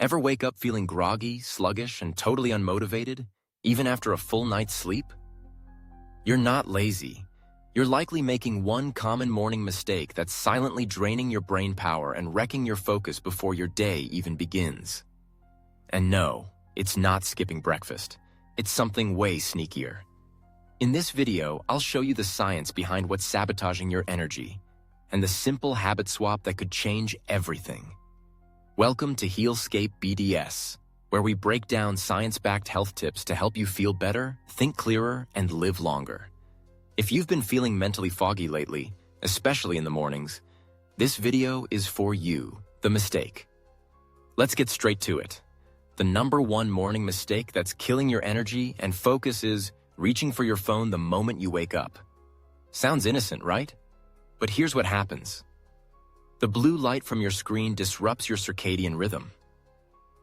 Ever wake up feeling groggy, sluggish, and totally unmotivated, even after a full night's sleep? You're not lazy. You're likely making one common morning mistake that's silently draining your brain power and wrecking your focus before your day even begins. And no, it's not skipping breakfast. It's something way sneakier. In this video, I'll show you the science behind what's sabotaging your energy and the simple habit swap that could change everything. Welcome to Healscape BDS, where we break down science-backed health tips to help you feel better, think clearer, and live longer. If you've been feeling mentally foggy lately, especially in the mornings, this video is for you, the mistake. Let's get straight to it. The #1 morning mistake that's killing your energy and focus is reaching for your phone the moment you wake up. Sounds innocent, right? But here's what happens. The blue light from your screen disrupts your circadian rhythm.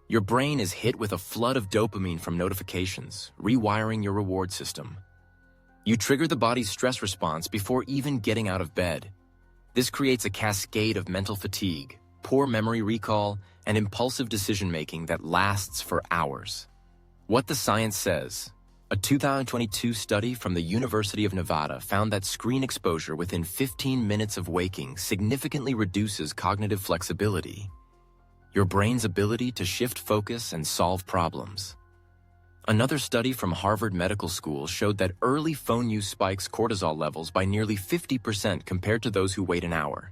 Your brain is hit with a flood of dopamine from notifications, rewiring your reward system. You trigger the body's stress response before even getting out of bed. This creates a cascade of mental fatigue, poor memory recall, and impulsive decision-making that lasts for hours. What the science says. A 2022 study from the University of Nevada found that screen exposure within 15 minutes of waking significantly reduces cognitive flexibility, your brain's ability to shift focus and solve problems. Another study from Harvard Medical School showed that early phone use spikes cortisol levels by nearly 50% compared to those who wait an hour.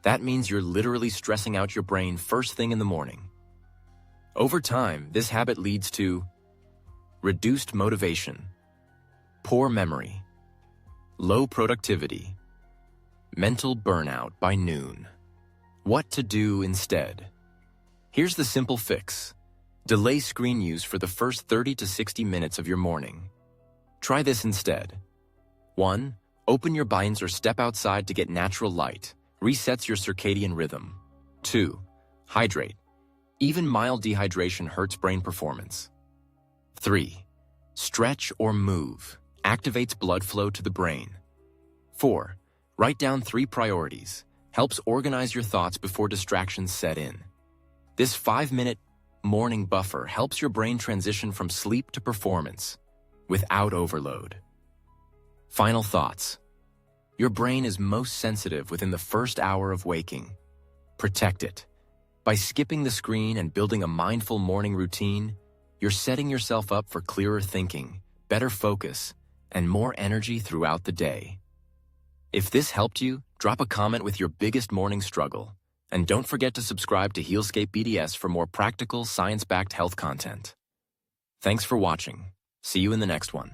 That means you're literally stressing out your brain first thing in the morning. Over time, this habit leads to reduced motivation, poor memory, low productivity, mental burnout by noon. What to do instead? Here's the simple fix. Delay screen use for the first 30 to 60 minutes of your morning. Try this instead. 1. Open your blinds or step outside to get natural light. Resets your circadian rhythm. 2. Hydrate. Even mild dehydration hurts brain performance. 3. Stretch or move. Activates blood flow to the brain. 4. Write down 3 priorities. Helps organize your thoughts before distractions set in. This 5-minute morning buffer helps your brain transition from sleep to performance without overload. Final thoughts. Your brain is most sensitive within the first hour of waking. Protect it. By skipping the screen and building a mindful morning routine, you're setting yourself up for clearer thinking, better focus, and more energy throughout the day. If this helped you, drop a comment with your biggest morning struggle. And don't forget to subscribe to Healscape BDS for more practical, science-backed health content. Thanks for watching. See you in the next one.